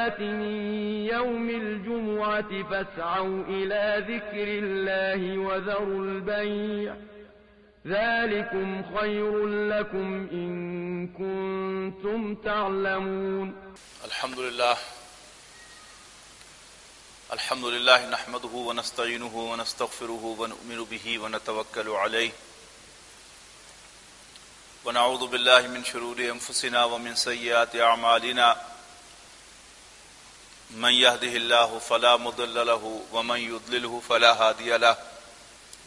الصلاة من يوم الجمعة فاسعوا إلى ذكر الله وذروا البيع ذلكم خير لكم إن كنتم تعلمون. الحمد لله نحمده ونستعينه ونستغفره ونؤمن به ونتوكل عليه ونعوذ بالله من شرور أنفسنا ومن سيئات أعمالنا من يهده الله فلا مضل له ومن يضلله فلا هادي له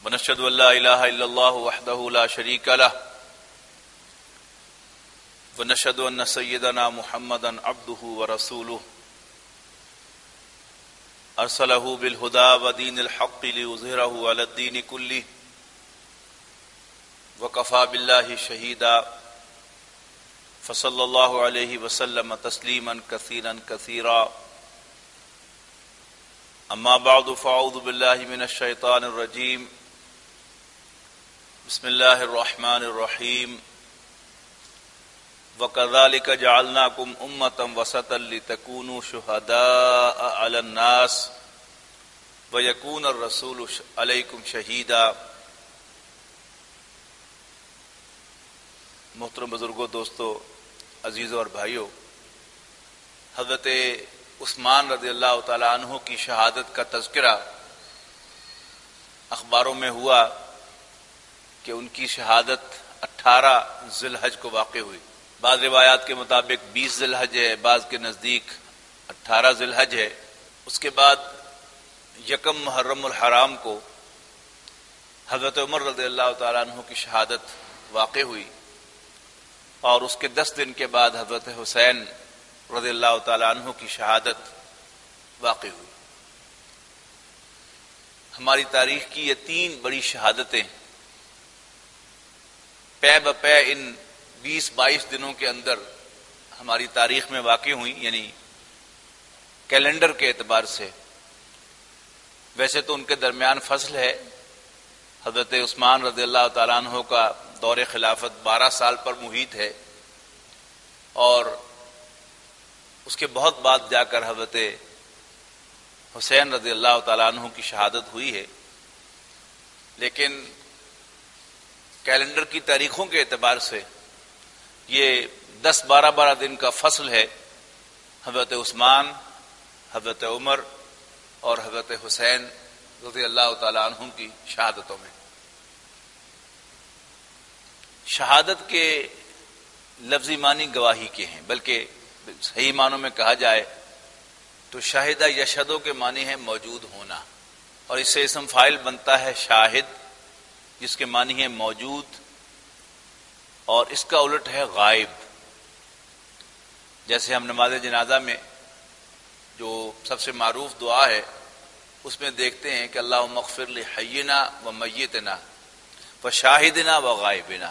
ونشهد أن لا إله إلا الله وحده لا شريك له ونشهد أن سيدنا محمدا عبده ورسوله أرسله بالهدى ودين الحق ليظهره على الدين كله وكفى بالله شهيدا فصلى الله عليه وسلم تسليما كثيرا كثيرا. أما بعد فأعوذ بالله من الشيطان الرجيم. بسم الله الرحمن الرحيم. وَكَذَلِكَ جَعَلْنَاكُمْ أُمَّةً وَسَطًا لِتَكُونُوا شُهَدَاءَ عَلَى النَّاسِ وَيَكُونَ الرَّسُولُ عَلَيْكُمْ شَهِيدًا. محترم بزرگوں، دوستو، عزیزوں اور بھائیوں، حضرت عثمان رضی اللہ تعالی عنہ کی شہادت کا تذکرہ اخباروں میں ہوا کہ ان کی شہادت 18 ذی الحج کو واقع ہوئی. بعض روایات کے مطابق 20 ذی الحج ہے، بعض کے نزدیک 18 ذی الحج ہے. اس کے بعد یکم محرم الحرام کو حضرت عمر رضی اللہ تعالیٰ عنہ کی شہادت واقع ہوئی، اور اس کے 10 دن کے بعد حضرت حسین رضی اللہ تعالیٰ عنہ کی شہادت واقع ہوئی. ہماری تاریخ کی یہ 3 بڑی شہادتیں پے بپے ان 20-22 دنوں کے اندر ہماری تاریخ میں واقع ہوئی، یعنی کیلنڈر کے اعتبار سے. ویسے تو ان کے درمیان فصل ہے. حضرت عثمان رضی اللہ تعالیٰ عنہ کا دور خلافت 12 سال پر محیط ہے، اور اس کے بہت بعد جا کر حضرت حسین رضی اللہ تعالیٰ عنہ کی شہادت ہوئی ہے. لیکن کیلنڈر کی تاریخوں کے اعتبار سے یہ 10-12 دن کا فصل ہے حضرت عثمان، حضرت عمر اور حضرت حسین رضی اللہ تعالیٰ عنہ کی شہادتوں میں. شہادت کے لفظی معنی گواہی کے ہیں، بلکہ صحیح معنوں میں کہا جائے تو شاہدہ یشہدو کے معنی ہے موجود ہونا، اور اس سے اسم فاعل بنتا ہے شاہد، جس کے معنی ہے موجود، اور اس کا الٹ ہے غائب. جیسے ہم نماز جنازہ میں جو سب سے معروف دعا ہے اس میں دیکھتے ہیں کہ اللہم اغفر لحینا و میتنا و شاہدنا و غائبنا،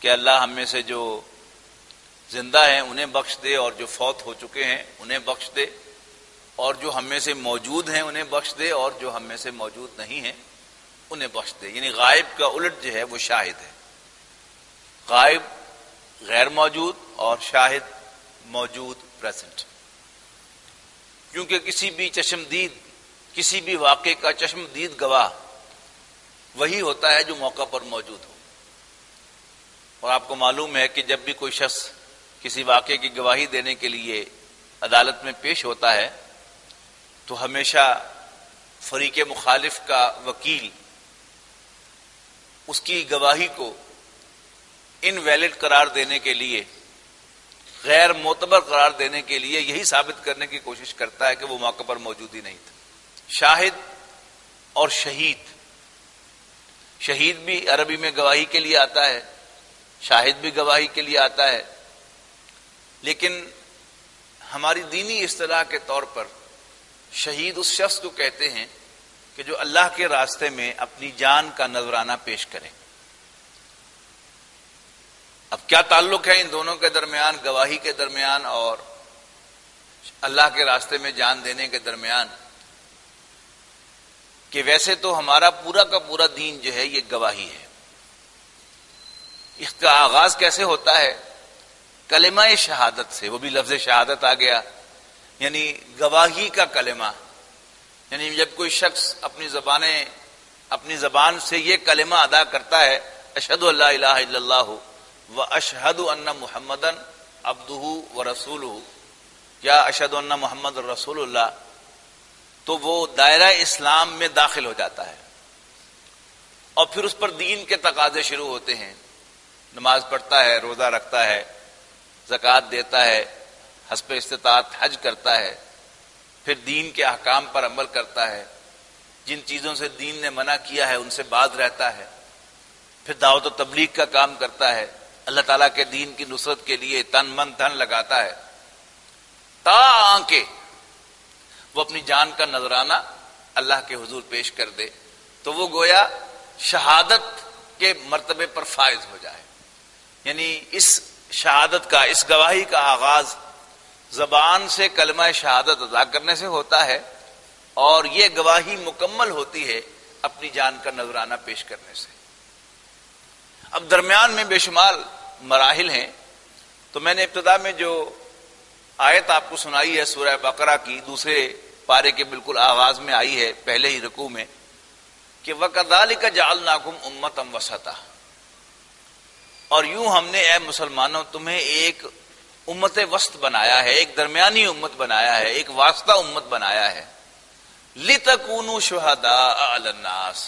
کہ اللہ ہم میں سے جو زندہ ہیں انہیں بخش دے، اور جو فوت ہو چکے ہیں انہیں بخش دے، اور جو ہم میں سے موجود ہیں انہیں بخش دے، اور جو ہم میں سے موجود نہیں ہیں انہیں بخش دے. یعنی غائب کا الٹ جو ہے وہ شاہد ہے. غائب غیر موجود اور شاہد موجود، پریزنٹ. کیونکہ کسی بھی واقعے کا چشمدید گواہ وہی ہوتا ہے جو موقع پر موجود ہو. اور آپ کو معلوم ہے کہ جب بھی کوئی شخص کسی واقعے کی گواہی دینے کے لیے عدالت میں پیش ہوتا ہے تو ہمیشہ فریق مخالف کا وکیل اس کی گواہی کو انویلڈ قرار دینے کے لیے، غیر معتبر قرار دینے کے لیے یہی ثابت کرنے کی کوشش کرتا ہے کہ وہ موقع پر موجود ہی نہیں تھا. شاہد اور شہید بھی عربی میں گواہی کے لیے آتا ہے، شاہد بھی گواہی کے لیے آتا ہے، لیکن ہماری دینی اصطلاح کے طور پر شہید اس شخص کو کہتے ہیں کہ جو اللہ کے راستے میں اپنی جان کا نذرانہ پیش کرے. اب کیا تعلق ہے ان دونوں کے درمیان، گواہی کے درمیان اور اللہ کے راستے میں جان دینے کے درمیان؟ کہ ویسے تو ہمارا پورا کا پورا دین جو ہے یہ گواہی ہے. اس کا آغاز کیسے ہوتا ہے؟ کلمہ شہادت سے. وہ بھی لفظ شہادت آ گیا، یعنی گواہی کا کلمہ، یعنی جب کوئی شخص اپنی زبان سے یہ کلمہ ادا کرتا ہے اشہد ان لا الہ الا اللہ و اشہد ان محمدن عبدہ و رسولہ یا اشہد ان محمد رسول اللہ، تو وہ دائرہ اسلام میں داخل ہو جاتا ہے، اور پھر اس پر دین کے تقاضے شروع ہوتے ہیں، نماز پڑھتا ہے، روزہ رکھتا ہے، زکوٰۃ دیتا ہے، حسب استطاعت حج کرتا ہے، پھر دین کے احکام پر عمل کرتا ہے، جن چیزوں سے دین نے منع کیا ہے ان سے باز رہتا ہے، پھر دعوت و تبلیغ کا کام کرتا ہے، اللہ تعالیٰ کے دین کی نصرت کے لیے تن من دھن لگاتا ہے، تاکہ وہ اپنی جان کا نذرانہ اللہ کے حضور پیش کر دے، تو وہ گویا شہادت کے مرتبے پر فائز ہو جائے۔ یعنی اس شہادت کا، اس گواہی کا آغاز زبان سے کلمہ شہادت ادا کرنے سے ہوتا ہے، اور یہ گواہی مکمل ہوتی ہے اپنی جان کا نذرانہ پیش کرنے سے۔ اب درمیان میں بے شمار مراحل ہیں، تو میں نے ابتدا میں جو آیت آپ کو سنائی ہے سورہ بقرہ کی دوسرے پارے کے بالکل آغاز میں آئی ہے، پہلے ہی رکوع میں، کہ وَكَذَلِكَ جَعَلْنَاكُمْ أُمَّةً وَسَطًا، اور یوں ہم نے اے مسلمانوں تمہیں ایک امت وسط بنایا ہے، ایک درمیانی امت بنایا ہے، ایک واسطہ امت بنایا ہے، لِتَكُونُوا شُهَدَاءَ عَلَى النَّاسِ،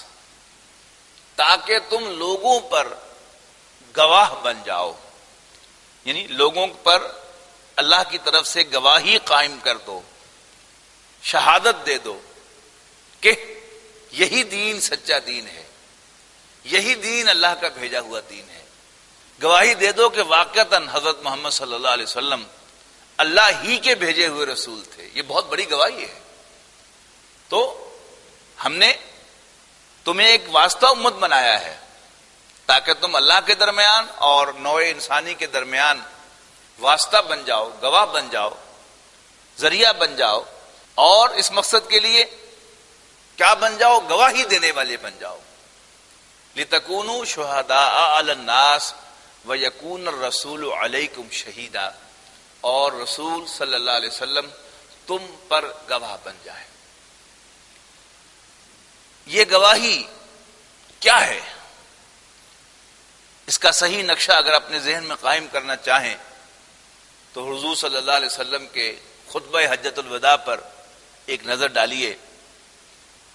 تاکہ تم لوگوں پر گواہ بن جاؤ، یعنی لوگوں پر اللہ کی طرف سے گواہی قائم کر دو، شہادت دے دو کہ یہی دین سچا دین ہے، یہی دین اللہ کا بھیجا ہوا دین ہے، گواہی دے دو کہ واقعتاً حضرت محمد صلی اللہ علیہ وسلم اللہ ہی کے بھیجے ہوئے رسول تھے۔ یہ بہت بڑی گواہی ہے۔ تو ہم نے تمہیں ایک واسطہ امت بنایا ہے تاکہ تم اللہ کے درمیان اور نوع انسانی کے درمیان واسطہ بن جاؤ، گواہ بن جاؤ، ذریعہ بن جاؤ، اور اس مقصد کے لیے کیا بن جاؤ؟ گواہی دینے والے بن جاؤ۔ لِتَكُونُوا شُهَدَاءَ عَلَى النَّاسِ وَيَكُونَ الرَّسُولُ عَلَيْكُمْ شَهِيدًا، اور رسول صلی اللہ علیہ وسلم تم پر گواہ بن جائے۔ یہ گواہی کیا ہے؟ اس کا صحیح نقشہ اگر اپنے ذہن میں قائم کرنا چاہیں تو حضور صلی اللہ علیہ وسلم کے خطبہ حجۃ الوداع پر ایک نظر ڈالیے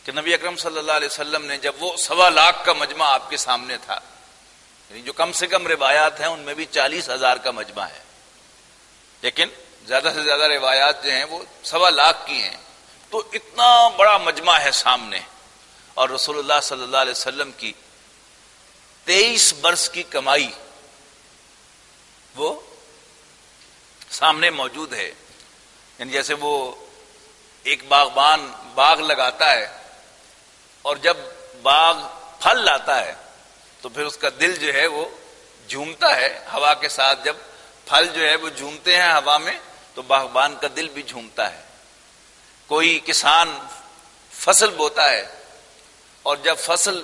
کہ نبی اکرم صلی اللہ علیہ وسلم نے جب وہ 1.25 لاکھ کا مجمع آپ کے سامنے تھا، یعنی جو کم سے کم روایات ہیں ان میں بھی 40,000 کا مجمع ہے، لیکن زیادہ سے زیادہ روایات جو ہیں وہ 1.25 لاکھ کی ہیں، تو اتنا بڑا مجمع ہے سامنے، اور رسول اللہ صلی اللہ علیہ وسلم کی 23 برس کی کمائی وہ سامنے موجود ہے۔ یعنی جیسے وہ ایک باغبان باغ لگاتا ہے اور جب باغ پھل لاتا ہے تو پھر اس کا دل جو ہے وہ جھومتا ہے ہوا کے ساتھ، جب پھل جو ہے وہ جھومتے ہیں ہوا میں تو باغبان کا دل بھی جھومتا ہے۔ کوئی کسان فصل بوتا ہے اور جب فصل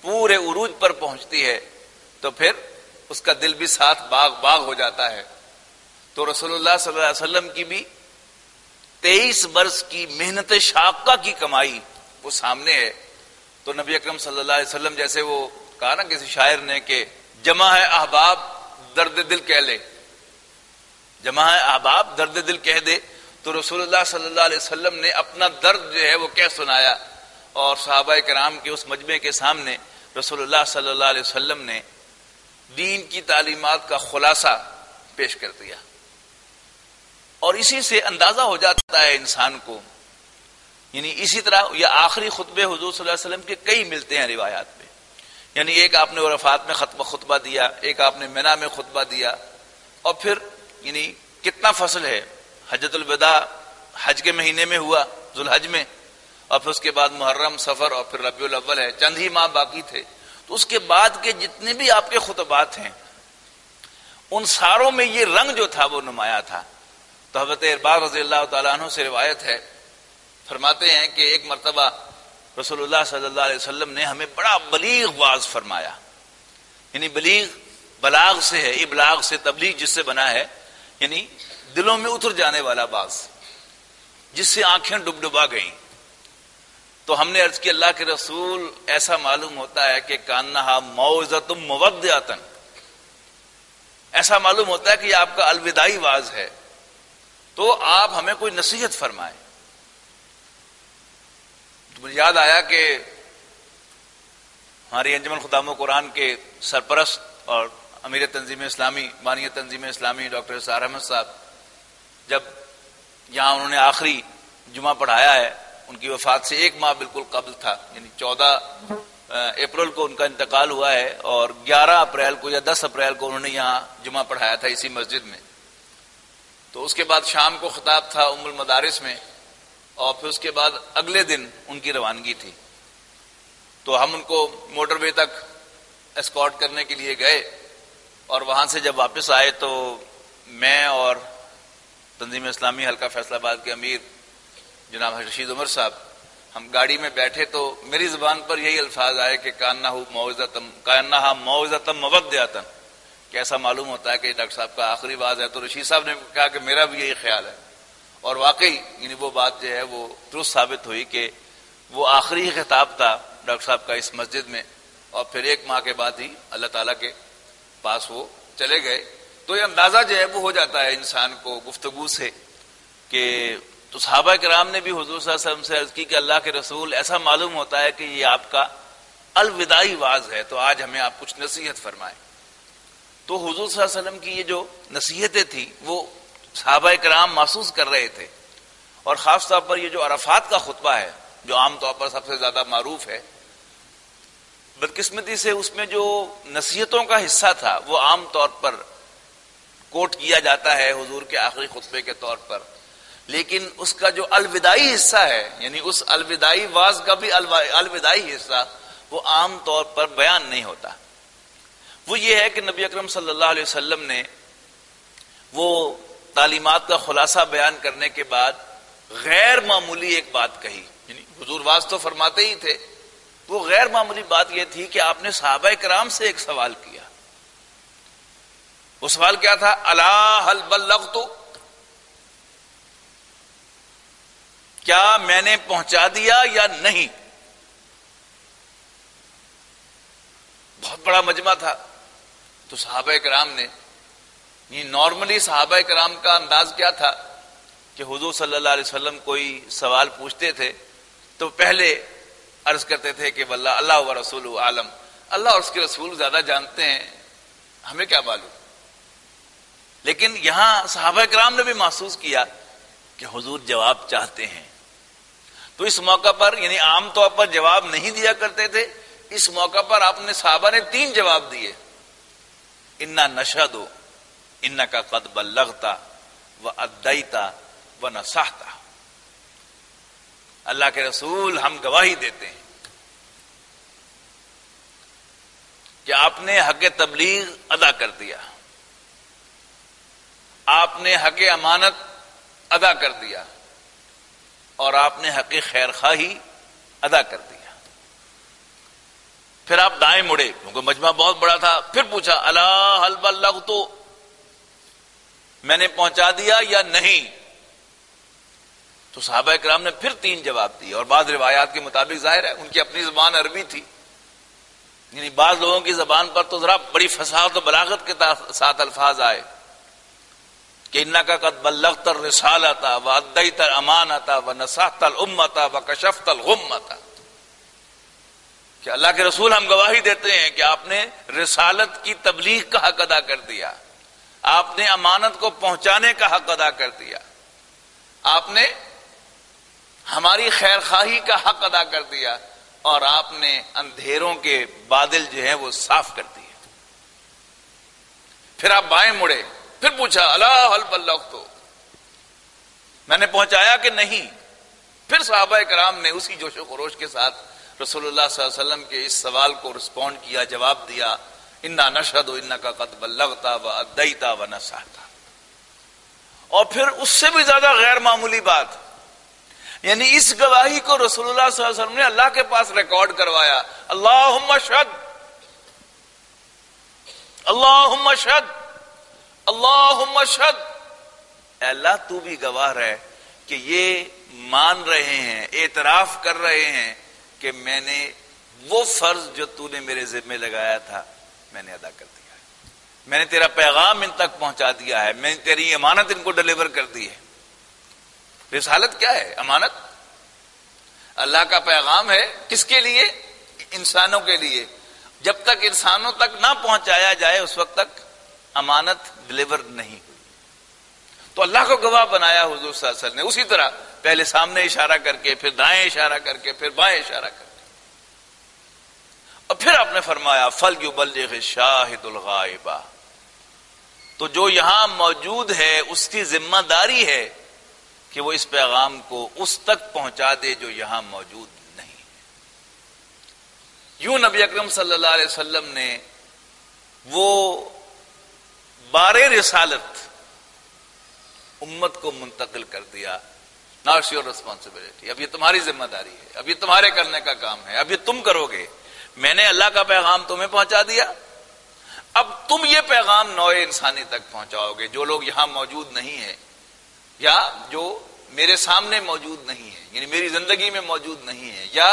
پورے عروج پر پہنچتی ہے تو پھر اس کا دل بھی ساتھ باغ ہو جاتا ہے۔ تو رسول اللہ صلی اللہ علیہ وسلم کی بھی 23 برس کی محنت شاقہ کی کمائی وہ سامنے ہے۔ تو نبی اکرم صلی اللہ علیہ وسلم جیسے وہ کہا نا کسی شاعر نے کہ جمع ہے احباب درد دل کہہ لے، جمع ہے احباب درد دل کہہ دے، تو رسول اللہ صلی اللہ علیہ وسلم نے اپنا درد جو ہے وہ کہہ سنایا، اور صحابہ کرام کے اس مجمع کے سامنے رسول اللہ صلی اللہ علیہ وسلم نے دین کی تعلیمات کا خلاصہ پیش کر دیا۔ اور اسی سے اندازہ ہو جاتا ہے انسان کو، یعنی اسی طرح یہ آخری خطبے حضور صلی اللہ علیہ وسلم کے کئی ملتے ہیں روایات میں، یعنی ایک آپ نے عرفات میں خطبہ دیا، ایک آپ نے منی میں خطبہ دیا، اور پھر یعنی کتنا فصل ہے، حجۃ الوداع حج کے مہینے میں ہوا ذوالحج میں، اور پھر اس کے بعد محرم، صفر، اور پھر ربیع الاول ہے، چند ہی ماہ باقی تھے۔ تو اس کے بعد کے جتنے بھی آپ کے خطبات ہیں ان ساروں میں یہ رنگ جو تھا وہ نمایاں تھا۔ تو حضرت ارباز رضی اللہ تعالیٰ عنہ سے روایت ہے، فرماتے ہیں کہ ایک مرتبہ رسول اللہ صلی اللہ علیہ وسلم نے ہمیں بڑا بلیغ واعظ فرمایا، یعنی بلاغ سے ہے، ابلاغ سے، تبلیغ جس سے بنا ہے، یعنی دلوں میں اتر جانے والا واعظ۔ جس سے آنکھیں ڈبڈبا گئیں. تو ہم نے عرض کی اللہ کے رسول ایسا معلوم ہوتا ہے کہ کانہا موعظۃ مودعۃ، ایسا معلوم ہوتا ہے کہ یہ آپ کا الوداعی واعظ ہے، تو آپ ہمیں کوئی نصیحت فرمائیں. تو مجھے یاد آیا کہ ہماری انجمن خدام قرآن کے سرپرست اور امیر تنظیم اسلامی، بانی تنظیم اسلامی ڈاکٹر اسرار احمد صاحب، جب یہاں انہوں نے آخری جمعہ پڑھایا ہے، ان کی وفات سے 1 ماہ بالکل قبل تھا، یعنی 14 اپریل کو ان کا انتقال ہوا ہے، اور 11 اپریل کو یا 10 اپریل کو انہوں نے یہاں جمعہ پڑھایا تھا اسی مسجد میں. تو اس کے بعد شام کو خطاب تھا ام المدارس میں، اور پھر اس کے بعد اگلے دن ان کی روانگی تھی. تو ہم ان کو موٹر وے تک اسکارٹ کرنے کے لیے گئے، اور وہاں سے جب واپس آئے تو میں اور تنظیم اسلامی حلقہ فیصل آباد کے امیر جناب رشید عمر صاحب، ہم گاڑی میں بیٹھے تو میری زبان پر یہی الفاظ آئے کہ کانہا موعظۃ مودعۃ، کہ ایسا معلوم ہوتا ہے کہ ڈاکٹر صاحب کا آخری واعظ ہے. تو رشید صاحب نے کہا کہ میرا بھی یہی خیال ہے، اور واقعی یعنی وہ بات جو ہے وہ درست ثابت ہوئی کہ وہ آخری خطاب تھا ڈاکٹر صاحب کا اس مسجد میں، اور پھر 1 ماہ کے بعد ہی اللہ تعالیٰ کے پاس وہ چلے گئے. تو یہ اندازہ جو ہے وہ ہو جاتا ہے انسان کو گفتگو سے کہ تو صحابہ کرام نے بھی حضور صلی اللہ علیہ وسلم سے عرض کی کہ اللہ کے رسول ایسا معلوم ہوتا ہے کہ یہ آپ کا الوداعی واعظ ہے، تو آج ہمیں آپ کچھ نصیحت فرمائیں. تو حضور صلی اللہ علیہ وسلم کی یہ جو نصیحتیں تھیں وہ صحابہ کرام محسوس کر رہے تھے، اور خاص طور پر یہ جو عرفات کا خطبہ ہے جو عام طور پر سب سے زیادہ معروف ہے، بدقسمتی سے اس میں جو نصیحتوں کا حصہ تھا وہ عام طور پر کوٹ کیا جاتا ہے حضور کے آخری خطبے کے طور پر، لیکن اس کا جو الوداعی حصہ ہے، یعنی اس الوداعی واعظ کا بھی الوداعی حصہ، وہ عام طور پر بیان نہیں ہوتا. وہ یہ ہے کہ نبی اکرم صلی اللہ علیہ وسلم نے وہ تعلیمات کا خلاصہ بیان کرنے کے بعد غیر معمولی ایک بات کہی، یعنی حضور واعظ تو فرماتے ہی تھے، وہ غیر معمولی بات یہ تھی کہ آپ نے صحابہ کرام سے ایک سوال کیا. وہ سوال کیا تھا؟ الا هل بلغت، کیا میں نے پہنچا دیا یا نہیں؟ بہت بڑا مجمع تھا. تو صحابہ کرام نے، نارملی صحابہ کرام کا انداز کیا تھا کہ حضور صلی اللہ علیہ وسلم کوئی سوال پوچھتے تھے تو پہلے عرض کرتے تھے کہ واللہ اللہ و رسول عالم، اللہ اور اس کے رسول زیادہ جانتے ہیں، ہمیں کیا معلوم. لیکن یہاں صحابہ کرام نے بھی محسوس کیا کہ حضور جواب چاہتے ہیں. تو اس موقع پر، یعنی عام طور پر جواب نہیں دیا کرتے تھے، اس موقع پر آپ نے صحابہ نے 3 جواب دیے. انا نشہد انک قد بلغت وادیت ونصحت، اللہ کے رسول ہم گواہی دیتے ہیں کہ آپ نے حق تبلیغ ادا کر دیا، آپ نے حق امانت ادا کر دیا، اور آپ نے حق خیر خواہی ادا کر دیا. پھر آپ دائیں مڑے کیونکہ مجمع بہت بڑا تھا، پھر پوچھا الا هل بلغت، میں نے پہنچا دیا یا نہیں؟ تو صحابہ کرام نے پھر 3 جواب دیے، اور بعض روایات کے مطابق ظاہر ہے ان کی اپنی زبان عربی تھی، یعنی بعض لوگوں کی زبان پر تو ذرا بڑی فصاحت و بلاغت کے ساتھ الفاظ آئے کہ انک قد بلغت الرسالۃ وادیت الامانۃ ونصحت الامۃ وکشفت الغمۃ، کہ اللہ کے رسول ہم گواہی دیتے ہیں کہ آپ نے رسالت کی تبلیغ کا حق ادا کر دیا، آپ نے امانت کو پہنچانے کا حق ادا کر دیا، آپ نے ہماری خیر خواہی کا حق ادا کر دیا، اور آپ نے اندھیروں کے بادل جو ہیں وہ صاف کر دیے. پھر آپ بائیں مڑے، پھر پوچھا الا هل بلغت، میں نے پہنچایا کہ نہیں؟ پھر صحابہ کرام نے اسی جوش و خروش کے ساتھ رسول اللہ صلی اللہ علیہ وسلم کے اس سوال کو رسپونڈ کیا، جواب دیا، انا نشہد انک قد بلغت وادیت ونصحت. اور پھر اس سے بھی زیادہ غیر معمولی بات، یعنی اس گواہی کو رسول اللہ صلی اللہ علیہ وسلم نے اللہ کے پاس ریکارڈ کروایا. اللہم اشہد، اللہم اشہد، اللہم اشہد، اے اللہ تو بھی گواہ رہے کہ یہ مان رہے ہیں، اعتراف کر رہے ہیں کہ میں نے وہ فرض جو تو نے میرے ذمہ لگایا تھا میں نے ادا کر دیا ہے، میں نے تیرا پیغام ان تک پہنچا دیا ہے، میں نے تیری امانت ان کو ڈلیور کر دی ہے۔ رسالت کیا ہے؟ امانت، اللہ کا پیغام ہے، کس کے لیے؟ انسانوں کے لیے۔ جب تک انسانوں تک نہ پہنچایا جائے اس وقت تک امانت ڈلیور نہیں ہوئی۔ تو اللہ کو گواہ بنایا حضور صلی اللہ علیہ وسلم نے، اسی طرح پہلے سامنے اشارہ کر کے، پھر دائیں اشارہ کر کے، پھر بائیں اشارہ کر کے، اور پھر آپ نے فرمایا فَلْيُبَلِّغِ الشَّاهِدُ الْغَائِبَ، تو جو یہاں موجود ہے اس کی ذمہ داری ہے کہ وہ اس پیغام کو اس تک پہنچا دے جو یہاں موجود نہیں ہے۔ یوں نبی اکرم صلی اللہ علیہ وسلم نے وہ بار رسالت امت کو منتقل کر دیا۔ Now it's your responsibility، اب یہ تمہاری ذمہ داری ہے، اب یہ تمہارے کرنے کا کام ہے، اب یہ تم کرو گے۔ میں نے اللہ کا پیغام تمہیں پہنچا دیا، اب تم یہ پیغام نوع انسانی تک پہنچاؤ گے، جو لوگ یہاں موجود نہیں ہیں یا جو میرے سامنے موجود نہیں ہیں، یعنی میری زندگی میں موجود نہیں ہیں، یا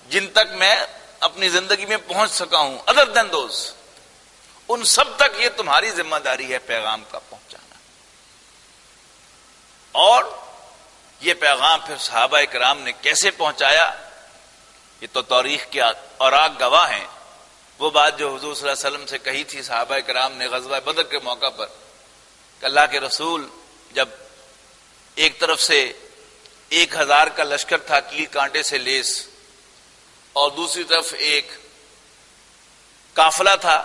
جن تک میں اپنی زندگی میں پہنچ سکا ہوں other than those، ان سب تک یہ تمہاری ذمہ داری ہے پیغام کا پہنچانا۔ اور یہ پیغام پھر صحابہ کرام نے کیسے پہنچایا، یہ تو تاریخ کے اوراق گواہ ہیں۔ وہ بات جو حضور صلی اللہ علیہ وسلم سے کہی تھی صحابہ کرام نے غزوہ بدر کے موقع پر کہ اللہ کے رسول جب ایک طرف سے 1000 کا لشکر تھا کیل کانٹے سے لیس، اور دوسری طرف ایک قافلہ تھا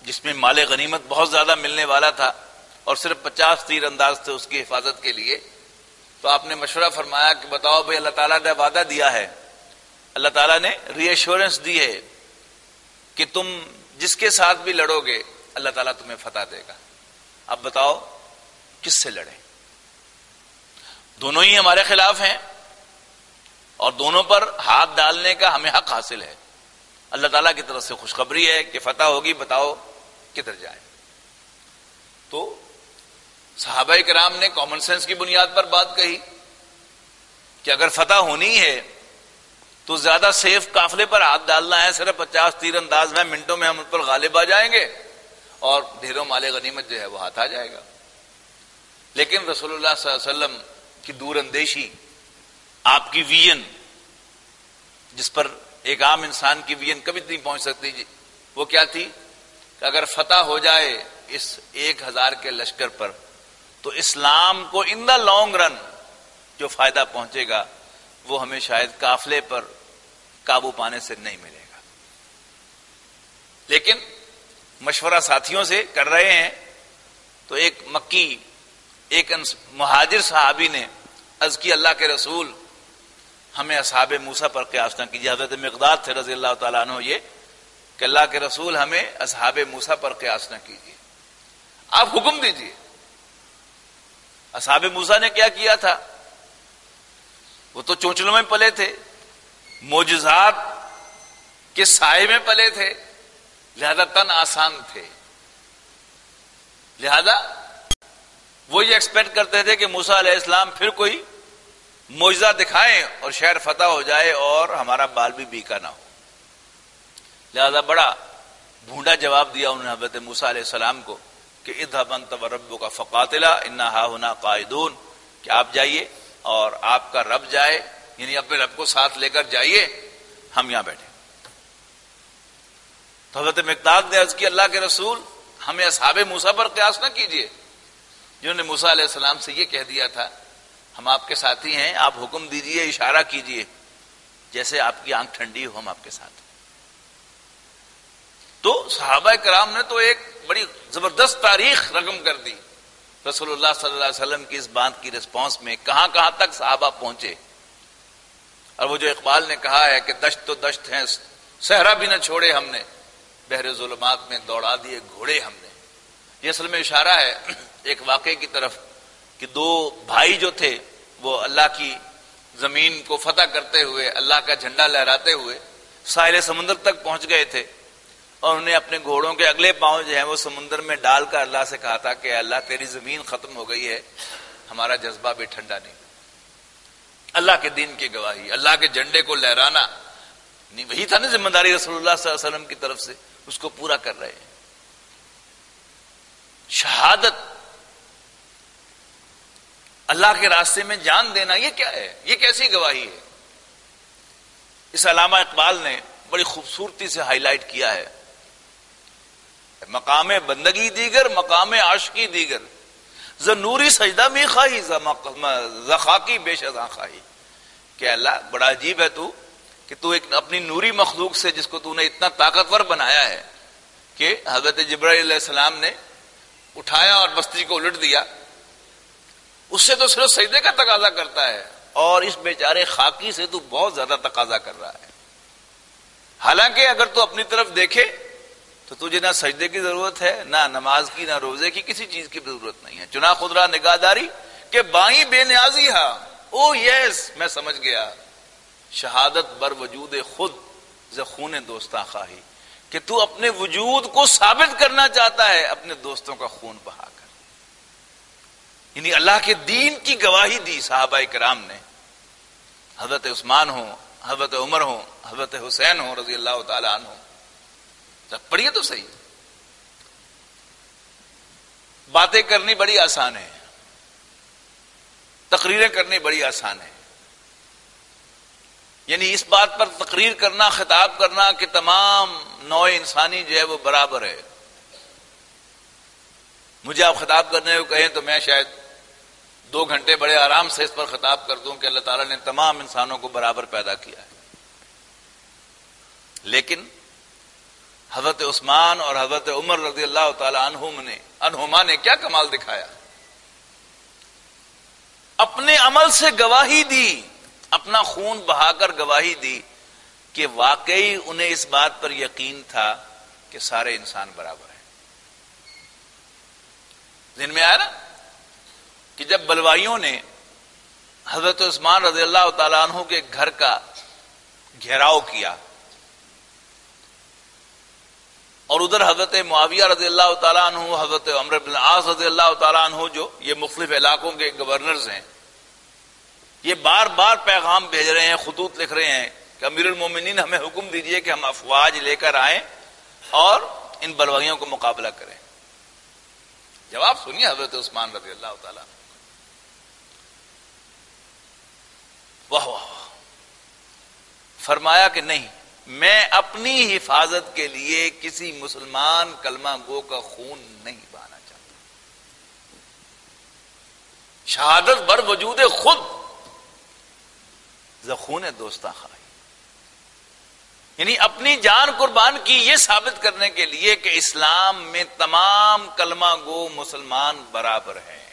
جس میں مال غنیمت بہت زیادہ ملنے والا تھا، اور صرف 50 تیر انداز تھے اس کی حفاظت کے لیے، تو آپ نے مشورہ فرمایا کہ بتاؤ بھائی، اللہ تعالیٰ نے وعدہ دیا ہے، اللہ تعالیٰ نے ری ایشورنس دی ہے کہ تم جس کے ساتھ بھی لڑو گے اللہ تعالیٰ تمہیں فتح دے گا، اب بتاؤ کس سے لڑیں؟ دونوں ہی ہمارے خلاف ہیں اور دونوں پر ہاتھ ڈالنے کا ہمیں حق حاصل ہے۔ اللہ تعالیٰ کی طرف سے خوشخبری ہے کہ فتح ہوگی، بتاؤ کدھر جائیں؟ تو صحابہ کرام نے کامن سینس کی بنیاد پر بات کہی کہ اگر فتح ہونی ہے تو زیادہ سیف قافلے پر ہاتھ ڈالنا ہے، صرف 50 تیر انداز میں منٹوں میں ہم ان پر غالب آ جائیں گے اور ڈھیروں مال غنیمت جو ہے وہ ہاتھ آ جائے گا۔ لیکن رسول اللہ صلی اللہ علیہ وسلم کی دور اندیشی، آپ کی ویژن جس پر ایک عام انسان کی ویژن کبھی نہیں پہنچ سکتی، وہ کیا تھی کہ اگر فتح ہو جائے اس 1000 کے لشکر پر تو اسلام کو ان دا لانگ رن جو فائدہ پہنچے گا وہ ہمیں شاید قافلے پر قابو پانے سے نہیں ملے گا۔ لیکن مشورہ ساتھیوں سے کر رہے ہیں تو ایک مکی، ایک مہاجر صحابی نے عرض کی اللہ کے رسول ہمیں اصحاب موسیٰ پر قیاس نہ کیجیے۔ حضرت مقداد تھے رضی اللہ تعالیٰ عنہ یہ کہ اللہ کے رسول ہمیں اصحاب موسیٰ پر قیاس نہ کیجیے، آپ حکم دیجیے۔ اصحاب موسیٰ نے کیا کیا تھا؟ وہ تو چونچلوں میں پلے تھے، معجزات کے سائے میں پلے تھے، لہذا تن آسان تھے، لہذا وہ یہ ایکسپیکٹ کرتے تھے کہ موسیٰ علیہ السلام پھر کوئی معجزہ دکھائیں اور شہر فتح ہو جائے اور ہمارا بال بھی بیکا نہ ہو۔ لہذا بڑا بھونڈا جواب دیا انہوں نے حضرت موسیٰ علیہ السلام کو کہ اذهب انت وربک فقاتلا انا ھاہنا قاعدون، کہ آپ جائیے اور آپ کا رب جائے، یعنی اپنے رب کو ساتھ لے کر جائیے، ہم یہاں بیٹھے۔ تو حضرت مقداد نے عرض کی اللہ کے رسول ہمیں اصحاب موسیٰ پر قیاس نہ کیجیے، جنہوں نے موسیٰ علیہ السلام سے یہ کہہ دیا تھا ہم آپ کے ساتھی ہیں، آپ حکم دیجئے، اشارہ کیجئے، جیسے آپ کی آنکھ ٹھنڈی ہو ہم آپ کے ساتھ۔ تو صحابہ کرام نے تو ایک بڑی زبردست تاریخ رقم کر دی رسول اللہ صلی اللہ علیہ وسلم کی اس بات کی رسپانس میں، کہاں کہاں تک صحابہ پہنچے۔ اور وہ جو اقبال نے کہا ہے کہ دشت تو دشت ہیں صحرا بھی نہ چھوڑے ہم نے، بحر ظلمات میں دوڑا دیے گھوڑے ہم نے۔ یہ اصل میں اشارہ ہے ایک واقعے کی طرف کہ دو بھائی جو تھے وہ اللہ کی زمین کو فتح کرتے ہوئے، اللہ کا جھنڈا لہراتے ہوئے ساحل سمندر تک پہنچ گئے تھے، اور انہیں اپنے گھوڑوں کے اگلے پاؤں جو ہیں وہ سمندر میں ڈال کر اللہ سے کہا تھا کہ اللہ تیری زمین ختم ہو گئی ہے، ہمارا جذبہ بھی ٹھنڈا نہیں۔ اللہ کے دین کی گواہی، اللہ کے جھنڈے کو لہرانا، نہیں وہی تھا نا ذمہ داری رسول اللہ صلی اللہ علیہ وسلم کی طرف سے، اس کو پورا کر رہے ہیں۔ شہادت، اللہ کے راستے میں جان دینا، یہ کیا ہے؟ یہ کیسی گواہی ہے؟ اس علامہ اقبال نے بڑی خوبصورتی سے ہائی لائٹ کیا ہے، مقام بندگی دیگر مقام عاشقی دیگر، ز نوری سجدہ می خواہی ز خاکی بیش ازاں خواہی، کہ اللہ بڑا عجیب ہے تو کہ تو ایک اپنی نوری مخلوق سے جس کو تو نے اتنا طاقتور بنایا ہے کہ حضرت جبرائیل علیہ السلام نے اٹھایا اور بستی کو الٹ دیا، اس سے تو صرف سجدے کا تقاضا کرتا ہے، اور اس بیچارے خاکی سے تو بہت زیادہ تقاضا کر رہا ہے۔ حالانکہ اگر تو اپنی طرف دیکھے تو تجھے نہ سجدے کی ضرورت ہے، نہ نماز کی، نہ روزے کی، کسی چیز کی ضرورت نہیں ہے۔ چنا خدرا نگاہداری کہ بائیں بے نیازی ہا، او یس میں سمجھ گیا، شہادت بر وجود خود ز خون دوستاں خواہی، کہ تو اپنے وجود کو ثابت کرنا چاہتا ہے اپنے دوستوں کا خون بہا کر۔ یعنی اللہ کے دین کی گواہی دی صحابہ کرام نے، حضرت عثمان ہوں، حضرت عمر ہوں، حضرت حسین ہوں رضی اللہ تعالی عنہ۔ پڑھیے تو صحیح، باتیں کرنی بڑی آسان ہے، تقریریں کرنی بڑی آسان ہے، یعنی اس بات پر تقریر کرنا، خطاب کرنا کہ تمام نوع انسانی جو ہے وہ برابر ہے۔ مجھے آپ خطاب کرنے کو کہیں تو میں شاید 2 گھنٹے بڑے آرام سے اس پر خطاب کر دوں کہ اللہ تعالیٰ نے تمام انسانوں کو برابر پیدا کیا ہے، لیکن حضرت عثمان اور حضرت عمر رضی اللہ تعالی عنہما نے کیا کمال دکھایا؟ اپنے عمل سے گواہی دی، اپنا خون بہا کر گواہی دی کہ واقعی انہیں اس بات پر یقین تھا کہ سارے انسان برابر ہیں۔ ذہن میں آیا نا کہ جب بلوائیوں نے حضرت عثمان رضی اللہ تعالیٰ عنہ کے گھر کا گھیراؤ کیا، اور ادھر حضرت معاویہ رضی اللہ تعالیٰ عنہ، حضرت عمرو بن العاص رضی اللہ تعالیٰ عنہ، جو یہ مختلف علاقوں کے گورنرز ہیں، یہ بار بار پیغام بھیج رہے ہیں، خطوط لکھ رہے ہیں کہ امیر المومنین ہمیں حکم دیجئے کہ ہم افواج لے کر آئیں اور ان بلوائیوں کو مقابلہ کریں۔ جواب سنیے حضرت عثمان رضی اللہ تعالیٰ عنہ، واہ واہ، فرمایا کہ نہیں، میں اپنی حفاظت کے لیے کسی مسلمان کلمہ گو کا خون نہیں بہانا چاہتا۔ شہادت بر وجود خود ز خون دوستاں خواہی، یعنی اپنی جان قربان کی یہ ثابت کرنے کے لیے کہ اسلام میں تمام کلمہ گو مسلمان برابر ہیں۔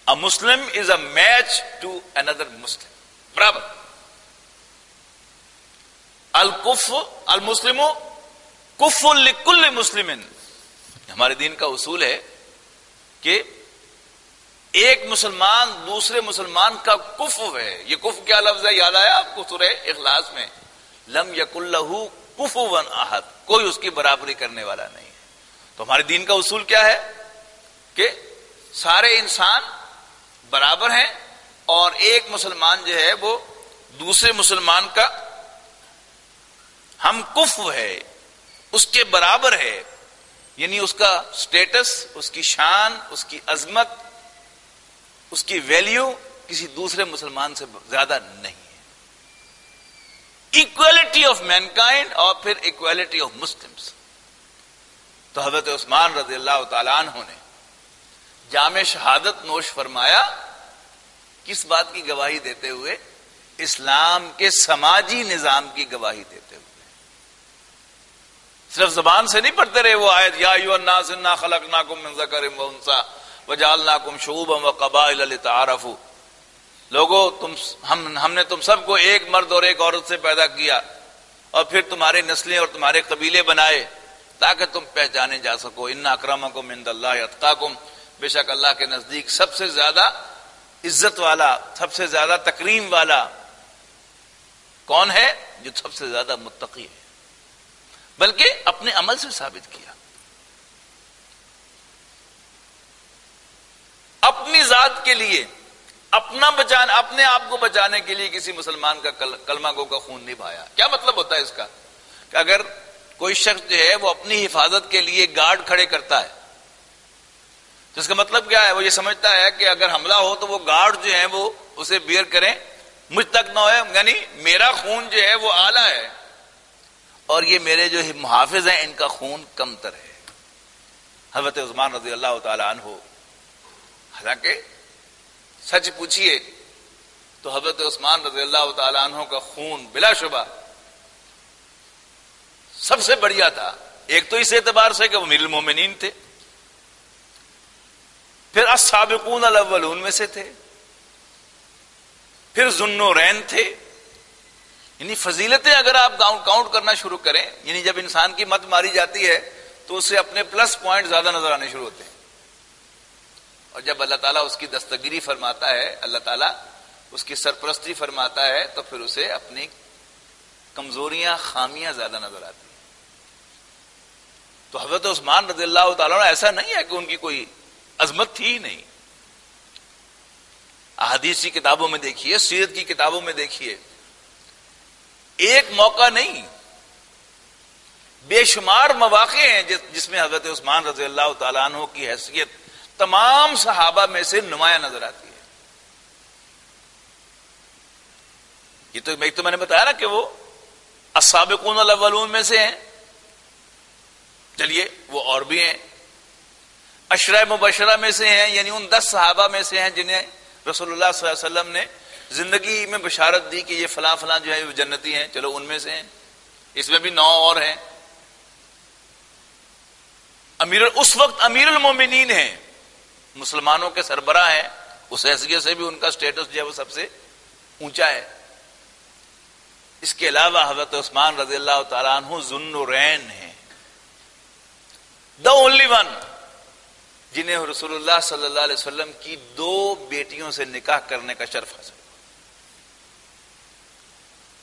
A Muslim is a match to another Muslim، برابر۔ المسلم کف لکل مسلم، ہمارے دین کا اصول ہے کہ ایک مسلمان دوسرے مسلمان کا کف ہے۔ یہ کف کیا لفظ ہے؟ یاد آیا آپ کو سورہ اخلاص میں، لم یکن لہ کفوا احد، کوئی اس کی برابری کرنے والا نہیں ہے۔ تو ہمارے دین کا اصول کیا ہے کہ سارے انسان برابر ہیں، اور ایک مسلمان جو ہے وہ دوسرے مسلمان کا ہم کفو ہے، اس کے برابر ہے، یعنی اس کا سٹیٹس، اس کی شان، اس کی عظمت، اس کی ویلیو کسی دوسرے مسلمان سے زیادہ نہیں ہے۔ ایکویلٹی آف مینکائنڈ، اور پھر ایکویلٹی آف مسلمز۔ تو حضرت عثمان رضی اللہ تعالی عنہ نے جام شہادت نوش فرمایا، کس بات کی گواہی دیتے ہوئے؟ اسلام کے سماجی نظام کی گواہی دیتے ہوئے۔ صرف زبان سے نہیں پڑھتے رہے وہ آیت، یا ایھا الناس انا خلقناکم من ذکر و انثی وجعلناکم شعوبا وقبائل لتعارفوا، لوگو ہم نے تم سب کو ایک مرد اور ایک عورت سے پیدا کیا، اور پھر تمہاری نسلیں اور تمہارے قبیلے بنائے تاکہ تم پہچانے جا سکو۔ ان اکرمکم عند اللہ اتقاکم، بے شک اللہ کے نزدیک سب سے زیادہ عزت والا، سب سے زیادہ تکریم والا کون ہے؟ جو سب سے زیادہ متقی ہے، بلکہ اپنے عمل سے ثابت کیا۔ اپنی ذات کے لیے اپنے آپ کو بچانے کے لیے کسی مسلمان کا کلمہ گو کا خون نہیں بہایا. کیا مطلب ہوتا ہے اس کا؟ کہ اگر کوئی شخص جو ہے وہ اپنی حفاظت کے لیے گارڈ کھڑے کرتا ہے تو اس کا مطلب کیا ہے؟ وہ یہ سمجھتا ہے کہ اگر حملہ ہو تو وہ گارڈ جو ہیں وہ اسے بیئر کریں، مجھ تک نہ ہوئے، یعنی میرا خون جو ہے وہ اعلیٰ ہے اور یہ میرے جو محافظ ہیں ان کا خون کم تر ہے. حضرت عثمان رضی اللہ تعالی عنہ، حالانکہ سچ پوچھئے تو حضرت عثمان رضی اللہ تعالی عنہ کا خون بلا شبہ سب سے بڑھیا تھا. ایک تو اس اعتبار سے کہ وہ امیر المومنین تھے، پھر السابقون الاولون میں سے تھے، پھر ذوالنورین تھے. یعنی فضیلتیں اگر آپ کاؤنٹ کرنا شروع کریں، یعنی جب انسان کی مت ماری جاتی ہے تو اسے اپنے پلس پوائنٹ زیادہ نظر آنے شروع ہوتے ہیں، اور جب اللہ تعالیٰ اس کی دستگیری فرماتا ہے، اللہ تعالیٰ اس کی سرپرستی فرماتا ہے تو پھر اسے اپنی کمزوریاں، خامیاں زیادہ نظر آتی ہیں. تو حضرت عثمان رضی اللہ تعالیٰ ایسا نہیں ہے کہ ان کی کوئی عظمت تھی ہی نہیں. احادیث کی کتابوں میں دیکھیے، سیرت کی کتابوں میں دیکھیے، ایک موقع نہیں بے شمار مواقع ہیں جس میں حضرت عثمان رضی اللہ تعالیٰ عنہ کی حیثیت تمام صحابہ میں سے نمایاں نظر آتی ہے. یہ تو ایک تو میں نے بتایا نا کہ وہ السابقون الاولون میں سے ہیں. چلیے وہ اور بھی ہیں، عشرہ مبشرہ میں سے ہیں، یعنی ان 10 صحابہ میں سے ہیں جنہیں رسول اللہ صلی اللہ علیہ وسلم نے زندگی میں بشارت دی کہ یہ فلاں فلاں جو ہے وہ جنتی ہیں. چلو ان میں سے ہیں. اس میں بھی 9 اور ہیں. اس وقت امیر المومنین ہیں، مسلمانوں کے سربراہ ہیں، اس حیثیت سے بھی ان کا سٹیٹس جو ہے وہ سب سے اونچا ہے. اس کے علاوہ حضرت عثمان رضی اللہ تعالیٰ عنہ ذوالنورین ہیں، the only one جنہیں رسول اللہ صلی اللہ علیہ وسلم کی 2 بیٹیوں سے نکاح کرنے کا شرف حاصل.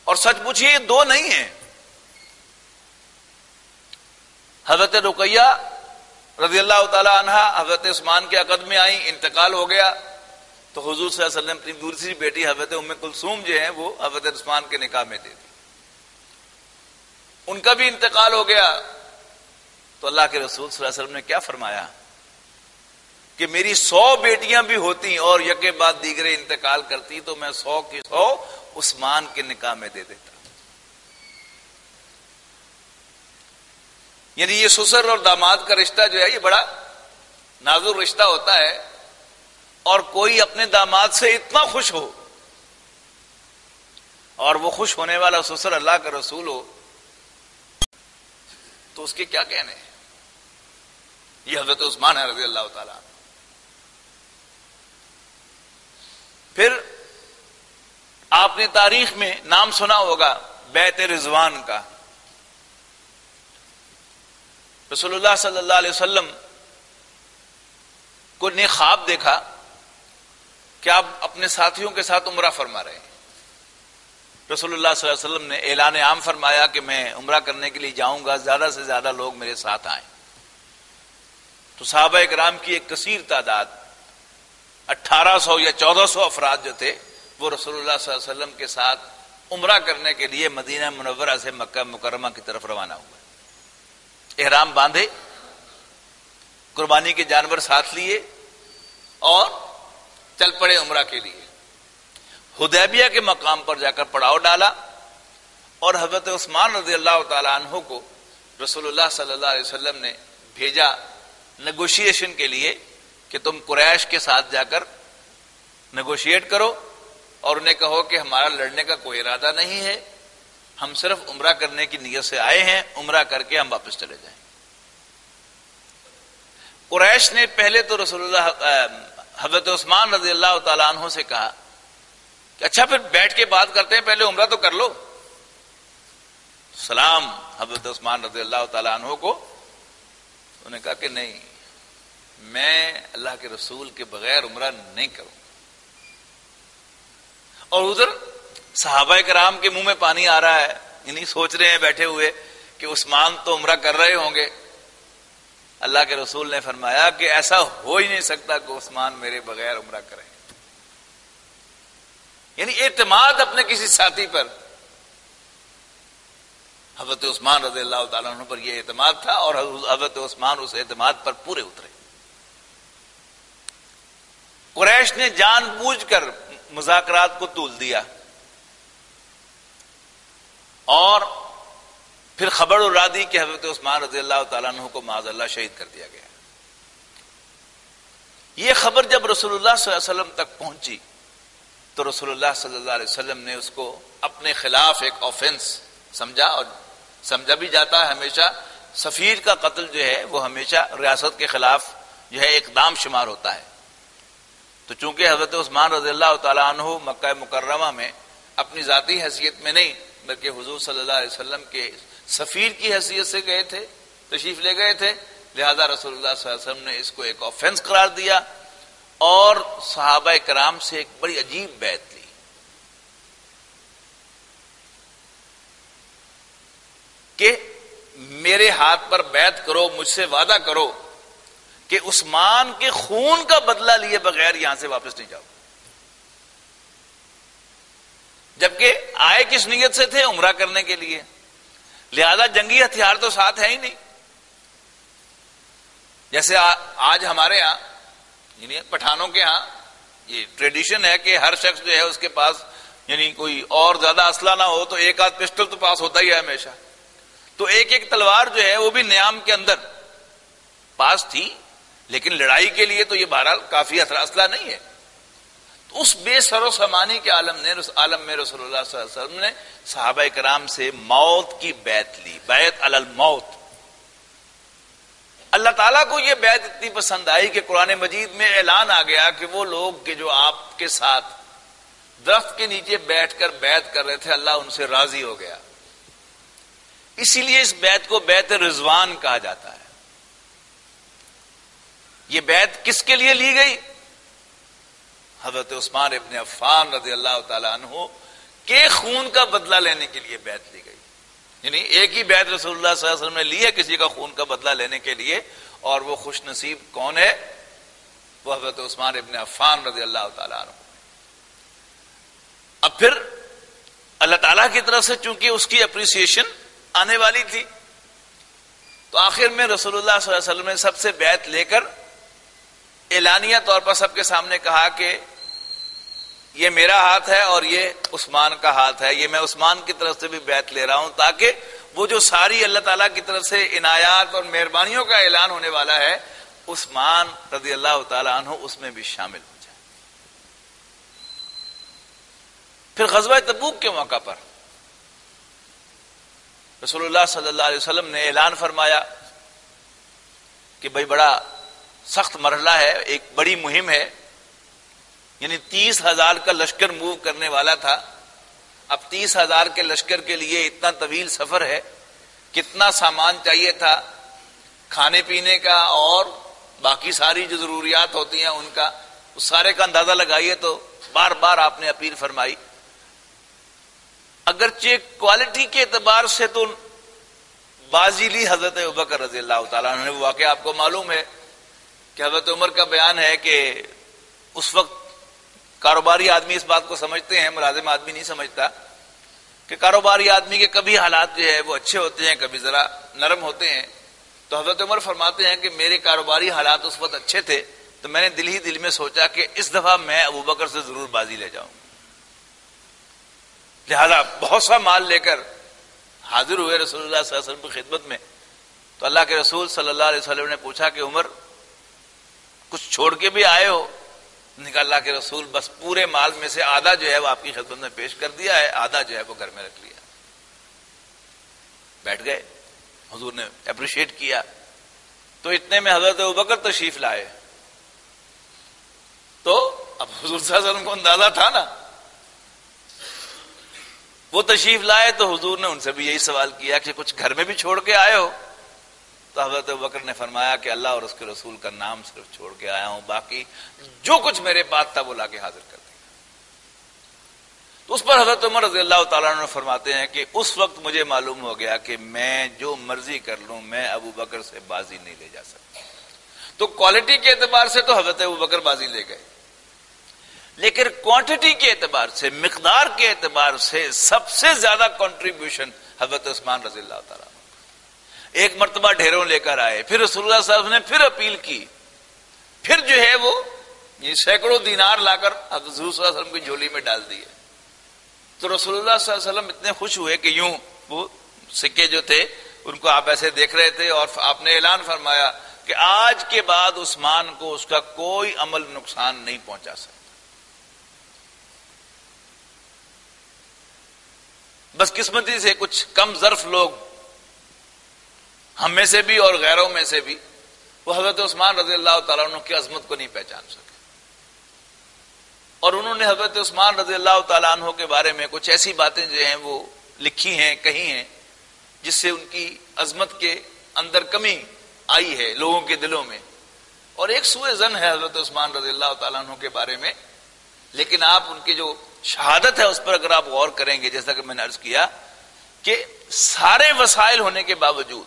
اور سچ پوچھئے یہ 2 نہیں ہیں. حضرت رقیہ رضی اللہ تعالی عنہ حضرت عثمان کے عقد میں آئیں، انتقال ہو گیا تو حضور صلی اللہ علیہ وسلم اپنی دوسری بیٹی حضرت ام کلثوم جو ہیں وہ حضرت عثمان کے نکاح میں دے دی. ان کا بھی انتقال ہو گیا تو اللہ کے رسول صلی اللہ علیہ وسلم نے کیا فرمایا کہ میری 100 بیٹیاں بھی ہوتی اور یکے بعد دیگرے انتقال کرتی تو میں 100 کی 100 عثمان کے نکاح میں دے دیتا. یعنی یہ سسر اور داماد کا رشتہ جو ہے یہ بڑا نازک رشتہ ہوتا ہے، اور کوئی اپنے داماد سے اتنا خوش ہو اور وہ خوش ہونے والا سسر اللہ کا رسول ہو تو اس کے کیا کہنے ہیں. یہ حضرت عثمان ہے رضی اللہ تعالیٰ. پھر آپ نے تاریخ میں نام سنا ہوگا بیعت رضوان کا. رسول اللہ صلی اللہ علیہ وسلم کو نے خواب دیکھا کہ آپ اپنے ساتھیوں کے ساتھ عمرہ فرما رہے ہیں. رسول اللہ صلی اللہ علیہ وسلم نے اعلان عام فرمایا کہ میں عمرہ کرنے کے لیے جاؤں گا، زیادہ سے زیادہ لوگ میرے ساتھ آئیں. تو صحابہ کرام کی ایک کثیر تعداد 1800 یا 1400 افراد جو تھے وہ رسول اللہ صلی اللہ علیہ وسلم کے ساتھ عمرہ کرنے کے لیے مدینہ منورہ سے مکہ مکرمہ کی طرف روانہ ہوئے. احرام باندھے، قربانی کے جانور ساتھ لیے اور چل پڑے عمرہ کے لیے. حدیبیہ کے مقام پر جا کر پڑاؤ ڈالا اور حضرت عثمان رضی اللہ تعالی عنہ کو رسول اللہ صلی اللہ علیہ وسلم نے بھیجا نیگوشیشن کے لیے کہ تم قریش کے ساتھ جا کر نیگوشیٹ کرو اور انہیں کہو کہ ہمارا لڑنے کا کوئی ارادہ نہیں ہے، ہم صرف عمرہ کرنے کی نیت سے آئے ہیں، عمرہ کر کے ہم واپس چلے جائیں. قریش نے پہلے تو رسول اللہ حضرت عثمان رضی اللہ تعالیٰ عنہ سے کہا کہ اچھا پھر بیٹھ کے بات کرتے ہیں، پہلے عمرہ تو کر لو. سلام حضرت عثمان رضی اللہ تعالیٰ عنہ کو. انہوں نے کہا کہ نہیں، میں اللہ کے رسول کے بغیر عمرہ نہیں کروں. اور ادھر صحابہ کرام کے منہ میں پانی آ رہا ہے، یعنی سوچ رہے ہیں بیٹھے ہوئے کہ عثمان تو عمرہ کر رہے ہوں گے. اللہ کے رسول نے فرمایا کہ ایسا ہو ہی نہیں سکتا کہ عثمان میرے بغیر عمرہ کریں. یعنی اعتماد اپنے کسی ساتھی پر. حضرت عثمان رضی اللہ تعالیٰ عنہ پر یہ اعتماد تھا اور حضرت عثمان اس اعتماد پر پورے اترے. قریش نے جان بوجھ کر مذاکرات کو طول دیا اور پھر خبر اڑا دی کہ حضرت عثمان رضی اللہ تعالیٰ عنہ کو معاذ اللہ شہید کر دیا گیا. یہ خبر جب رسول اللہ صلی اللہ علیہ وسلم تک پہنچی تو رسول اللہ صلی اللہ علیہ وسلم نے اس کو اپنے خلاف ایک آفینس سمجھا, اور سمجھا بھی جاتا ہے ہمیشہ سفیر کا قتل جو ہے وہ ہمیشہ ریاست کے خلاف جو ہے اقدام شمار ہوتا ہے. تو چونکہ حضرت عثمان رضی اللہ تعالیٰ عنہ مکہ مکرمہ میں اپنی ذاتی حیثیت میں نہیں بلکہ حضور صلی اللہ علیہ وسلم کے سفیر کی حیثیت سے گئے تھے, تشریف لے گئے تھے, لہذا رسول اللہ صلی اللہ علیہ وسلم نے اس کو ایک آفینس قرار دیا اور صحابہ کرام سے ایک بڑی عجیب بیعت لی کہ میرے ہاتھ پر بیعت کرو, مجھ سے وعدہ کرو کہ عثمان کے خون کا بدلہ لیے بغیر یہاں سے واپس نہیں جاؤ. جبکہ آئے کس نیت سے تھے؟ عمرہ کرنے کے لیے, لہذا جنگی ہتھیار تو ساتھ ہے ہی نہیں. جیسے آج ہمارے ہاں یعنی پٹھانوں کے ہاں یہ ٹریڈیشن ہے کہ ہر شخص جو ہے اس کے پاس یعنی کوئی اور زیادہ اسلحہ نہ ہو تو ایک آدھ پسٹل تو پاس ہوتا ہی ہے ہمیشہ. تو ایک ایک تلوار جو ہے وہ بھی نیام کے اندر پاس تھی, لیکن لڑائی کے لیے تو یہ بہرحال کافی اسلحہ نہیں ہے. تو اس بے سر و سامانی کے عالم میں رسول اللہ صلی اللہ علیہ وسلم نے صحابہ کرام سے موت کی بیعت لی, بیعت علی الموت. اللہ تعالیٰ کو یہ بیعت اتنی پسند آئی کہ قرآن مجید میں اعلان آ گیا کہ وہ لوگ کہ جو آپ کے ساتھ درخت کے نیچے بیٹھ کر بیعت کر رہے تھے اللہ ان سے راضی ہو گیا. اسی لیے اس بیعت کو بیعت رضوان کہا جاتا ہے. یہ بیعت کس کے لیے لی گئی؟ حضرت عثمان ابن عفان رضی اللہ تعالیٰ عنہ کے خون کا بدلہ لینے کے لیے بیعت لی گئی. یعنی ایک ہی بیعت رسول اللہ صلی اللہ علیہ وسلم نے لی ہے کسی کا خون کا بدلہ لینے کے لیے, اور وہ خوش نصیب کون ہے؟ وہ حضرت عثمان ابن عفان رضی اللہ تعالیٰ عنہ. اب پھر اللہ تعالیٰ کی طرف سے چونکہ اس کی اپریسیشن آنے والی تھی تو آخر میں رسول اللہ صلی اللہ علیہ وسلم نے سب سے بیعت لے کر اعلانیہ طور پر سب کے سامنے کہا کہ یہ میرا ہاتھ ہے اور یہ عثمان کا ہاتھ ہے, یہ میں عثمان کی طرف سے بھی بیعت لے رہا ہوں تاکہ وہ جو ساری اللہ تعالیٰ کی طرف سے عنایات اور مہربانیوں کا اعلان ہونے والا ہے عثمان رضی اللہ تعالیٰ عنہ اس میں بھی شامل ہو جائے. پھر غزوہ تبوک کے موقع پر رسول اللہ صلی اللہ علیہ وسلم نے اعلان فرمایا کہ بھائی بڑا سخت مرحلہ ہے, ایک بڑی مہم ہے, یعنی 30,000 کا لشکر موو کرنے والا تھا. اب 30,000 کے لشکر کے لیے اتنا طویل سفر ہے, کتنا سامان چاہیے تھا کھانے پینے کا اور باقی ساری جو ضروریات ہوتی ہیں ان کا, اس سارے کا اندازہ لگائیے. تو بار بار آپ نے اپیل فرمائی. اگرچہ کوالٹی کے اعتبار سے تو بازی لی حضرت ابوبکر رضی اللہ تعالیٰ عنہ نے. وہ واقعہ آپ کو معلوم ہے کہ حضرت عمر کا بیان ہے کہ اس وقت کاروباری آدمی اس بات کو سمجھتے ہیں, ملازم آدمی نہیں سمجھتا, کہ کاروباری آدمی کے کبھی حالات جو ہے وہ اچھے ہوتے ہیں کبھی ذرا نرم ہوتے ہیں. تو حضرت عمر فرماتے ہیں کہ میرے کاروباری حالات اس وقت اچھے تھے تو میں نے دل ہی دل میں سوچا کہ اس دفعہ میں ابوبکر سے ضرور بازی لے جاؤں. لہذا بہت سا مال لے کر حاضر ہوئے رسول اللہ صلی اللہ علیہ وسلم کی خدمت میں. تو اللہ کے رسول صلی اللہ علیہ وسلم نے پوچھا کہ عمر کچھ چھوڑ کے بھی آئے ہو؟ کہا اللہ کے رسول بس پورے مال میں سے آدھا جو ہے وہ آپ کی خدمت میں پیش کر دیا ہے, آدھا جو ہے وہ گھر میں رکھ لیا. بیٹھ گئے, حضور نے اپریشیٹ کیا. تو اتنے میں حضرت ابوبکر تشریف لائے. تو اب حضور صلی اللہ علیہ وسلم کو اندازہ تھا نا, وہ تشریف لائے تو حضور نے ان سے بھی یہی سوال کیا کہ کچھ گھر میں بھی چھوڑ کے آئے ہو؟ تو حضرت ابوبکر نے فرمایا کہ اللہ اور اس کے رسول کا نام صرف چھوڑ کے آیا ہوں, باقی جو کچھ میرے پاس تھا وہ لا کے حاضر کر دیا. تو اس پر حضرت عمر رضی اللہ تعالیٰ عنہ فرماتے ہیں کہ اس وقت مجھے معلوم ہو گیا کہ میں جو مرضی کر لوں میں ابوبکر سے بازی نہیں لے جا سکتا. تو کوالٹی کے اعتبار سے تو حضرت ابوبکر بازی لے گئے, لیکن کوانٹٹی کے اعتبار سے، مقدار کے اعتبار سے سب سے زیادہ کنٹریبیوشن حضرت عثمان رضی اللہ تعالیٰ عنہ۔ ایک مرتبہ ڈھیروں لے کر آئے، پھر رسول اللہ صلی اللہ علیہ وسلم نے پھر اپیل کی، پھر جو ہے وہ سینکڑوں دینار لا کر حضرت صلی اللہ علیہ وسلم کی جھولی میں ڈال دیے۔ تو رسول اللہ صلی اللہ علیہ وسلم اتنے خوش ہوئے کہ یوں وہ سکے جو تھے ان کو آپ ایسے دیکھ رہے تھے، اور آپ نے اعلان فرمایا کہ آج کے بعد عثمان کو اس کا کوئی عمل نقصان نہیں پہنچا سکتا۔ بس قسمتی سے کچھ کم ظرف لوگ، ہم میں سے بھی اور غیروں میں سے بھی، وہ حضرت عثمان رضی اللہ تعالیٰ عنہ کی عظمت کو نہیں پہچان سکے، اور انہوں نے حضرت عثمان رضی اللہ تعالیٰ عنہ کے بارے میں کچھ ایسی باتیں جو ہیں وہ لکھی ہیں، کہی ہیں، جس سے ان کی عظمت کے اندر کمی آئی ہے لوگوں کے دلوں میں، اور ایک سوء ظن ہے حضرت عثمان رضی اللہ تعالیٰ عنہ کے بارے میں۔ لیکن آپ ان کی جو شہادت ہے اس پر اگر آپ غور کریں گے، جیسا کہ میں نے عرض کیا کہ سارے وسائل ہونے کے باوجود،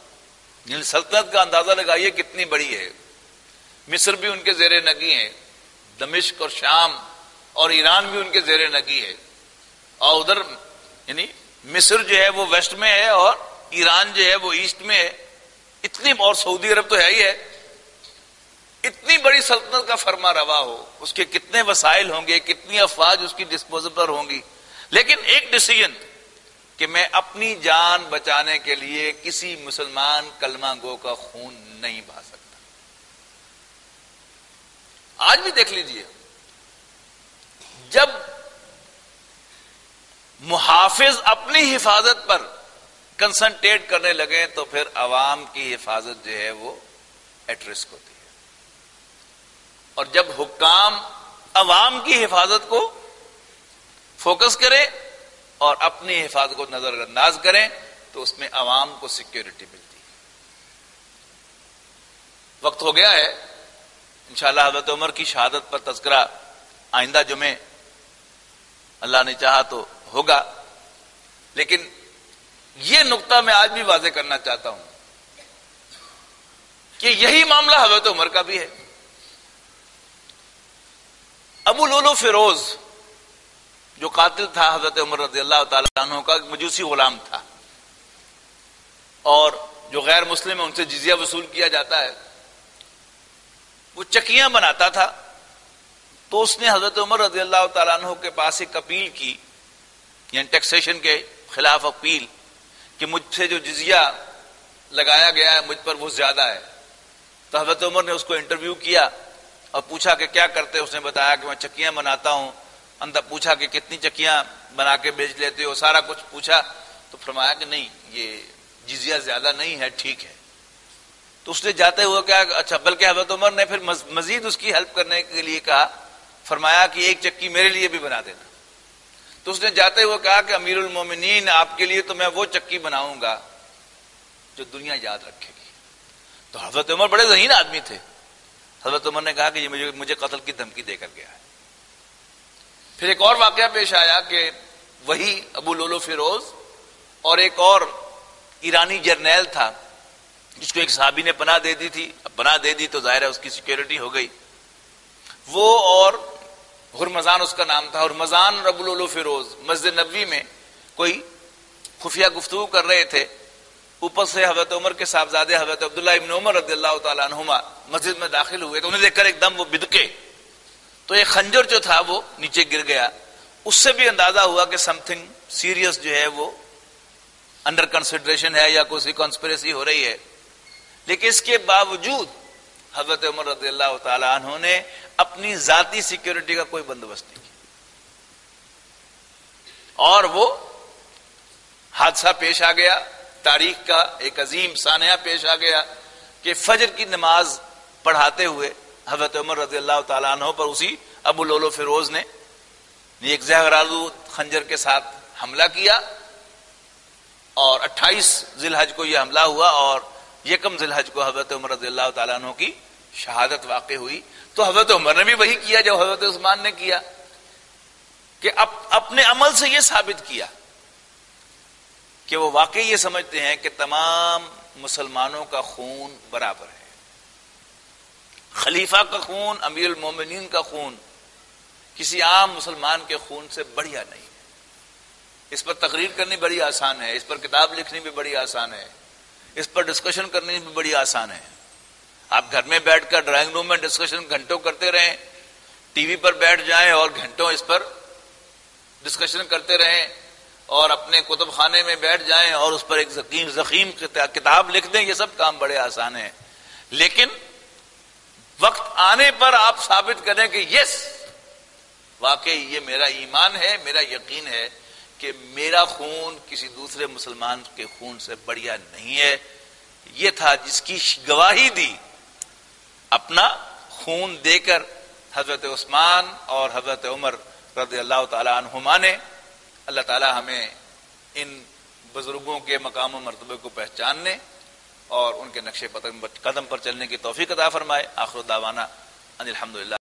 یعنی سلطنت کا اندازہ لگائیے کتنی بڑی ہے، مصر بھی ان کے زیر نگی ہے، دمشق اور شام اور ایران بھی ان کے زیر نگی ہے، اور ادھر یعنی مصر جو ہے وہ ویسٹ میں ہے اور ایران جو ہے وہ ایسٹ میں ہے، اتنی، اور سعودی عرب تو ہے ہی ہے، اتنی بڑی سلطنت کا فرما روا ہو، اس کے کتنے وسائل ہوں گے، کتنی افواج اس کی ڈسپوزل پر ہوں گی، لیکن ایک ڈیسیژن کہ میں اپنی جان بچانے کے لیے کسی مسلمان کلمہ گو کا خون نہیں بہا سکتا۔ آج بھی دیکھ لیجئے، جب محافظ اپنی حفاظت پر کنسنٹریٹ کرنے لگے تو پھر عوام کی حفاظت جو ہے وہ ایٹ رسک ہوتی ہے، اور جب حکام عوام کی حفاظت کو فوکس کرے اور اپنی حفاظت کو نظر انداز کریں تو اس میں عوام کو سیکیورٹی ملتی ہے۔ وقت ہو گیا ہے، انشاءاللہ حضرت عمر کی شہادت پر تذکرہ آئندہ جمعے اللہ نے چاہا تو ہوگا، لیکن یہ نقطہ میں آج بھی واضح کرنا چاہتا ہوں کہ یہی معاملہ حضرت عمر کا بھی ہے۔ ابو لولو فیروز جو قاتل تھا حضرت عمر رضی اللہ تعالیٰ عنہ کا، مجوسی غلام تھا، اور جو غیر مسلم ہے ان سے جزیہ وصول کیا جاتا ہے، وہ چکیاں بناتا تھا، تو اس نے حضرت عمر رضی اللہ تعالیٰ عنہ کے پاس ایک اپیل کی، یعنی ٹیکسیشن کے خلاف اپیل، کہ مجھ سے جو جزیہ لگایا گیا ہے مجھ پر وہ زیادہ ہے۔ تو حضرت عمر نے اس کو انٹرویو کیا اور پوچھا کہ کیا کرتے، اس نے بتایا کہ میں چکیاں بناتا ہوں۔ اندر پوچھا کہ کتنی چکیاں بنا کے بیچ لیتے ہو، سارا کچھ پوچھا، تو فرمایا کہ نہیں، یہ جزیہ زیادہ نہیں ہے، ٹھیک ہے۔ تو اس نے جاتے ہوئے کہا اچھا، بلکہ حضرت عمر نے پھر مزید اس کی ہیلپ کرنے کے لیے کہا، فرمایا کہ ایک چکی میرے لیے بھی بنا دینا۔ تو اس نے جاتے ہوئے کہا کہ امیر المومنین، آپ کے لیے تو میں وہ چکی بناؤں گا جو دنیا یاد رکھے گی۔ تو حضرت عمر بڑے ذہین آدمی تھے، حضرت عمر نے کہا کہ یہ مجھے قتل کی دھمکی دے کر گیا ہے۔ پھر ایک اور واقعہ پیش آیا کہ وہی ابو لولو فیروز اور ایک اور ایرانی جرنیل تھا جس کو ایک صحابی نے پناہ دے دی تھی، اب پناہ دے دی تو ظاہر ہے اس کی سیکیورٹی ہو گئی، وہ اور ہرمزان اس کا نام تھا، ہرمزان اور ابو لولو فیروز مسجد نبوی میں کوئی خفیہ گفتگو کر رہے تھے، اوپر سے حضرت عمر کے صاحبزادے حضرت عبداللہ ابن عمر رضی اللہ تعالیٰ عنہما مسجد میں داخل ہوئے، تو انہیں دیکھ کر ایک دم وہ بدکے، تو ایک خنجر جو تھا وہ نیچے گر گیا۔ اس سے بھی اندازہ ہوا کہ سم تھنگ سیریس جو ہے وہ انڈر کنسیڈریشن ہے یا کوئی کانسپریسی ہو رہی ہے، لیکن اس کے باوجود حضرت عمر رضی اللہ تعالیٰ عنہ نے اپنی ذاتی سیکیورٹی کا کوئی بندوبست نہیں کیا، اور وہ حادثہ پیش آ گیا، تاریخ کا ایک عظیم سانحہ پیش آ گیا کہ فجر کی نماز پڑھاتے ہوئے حضرت عمر رضی اللہ تعالیٰ عنہ پر اسی ابو لولو فیروز نے ایک زہرآلود خنجر کے ساتھ حملہ کیا، اور 28 ذی الحج کو یہ حملہ ہوا، اور یکم ذی الحج کو حضرت عمر رضی اللہ تعالیٰ عنہ کی شہادت واقع ہوئی۔ تو حضرت عمر نے بھی وہی کیا جو حضرت عثمان نے کیا، کہ اپنے عمل سے یہ ثابت کیا کہ وہ واقعی یہ سمجھتے ہیں کہ تمام مسلمانوں کا خون برابر ہے، خلیفہ کا خون، امیر المومنین کا خون کسی عام مسلمان کے خون سے بڑھیا نہیں ہے۔ اس پر تقریر کرنی بڑی آسان ہے، اس پر کتاب لکھنی بھی بڑی آسان ہے، اس پر ڈسکشن کرنی بھی بڑی آسان ہے۔ آپ گھر میں بیٹھ کر ڈرائنگ روم میں ڈسکشن گھنٹوں کرتے رہیں، ٹی وی پر بیٹھ جائیں اور گھنٹوں اس پر ڈسکشن کرتے رہیں، اور اپنے کتب خانے میں بیٹھ جائیں اور اس پر ایک ضخیم کتاب لکھ دیں، یہ سب کام بڑے آسان ہیں۔ لیکن وقت آنے پر آپ ثابت کریں کہ یس واقعی یہ میرا ایمان ہے، میرا یقین ہے کہ میرا خون کسی دوسرے مسلمان کے خون سے بڑھیا نہیں ہے، یہ تھا جس کی گواہی دی اپنا خون دے کر حضرت عثمان اور حضرت عمر رضی اللہ تعالی عنہما نے۔ اللہ تعالی ہمیں ان بزرگوں کے مقام و مرتبے کو پہچاننے اور ان کے نقش قدم پر چلنے کی توفیق عطا فرمائے۔ آخر دعوانا ان الحمدللہ۔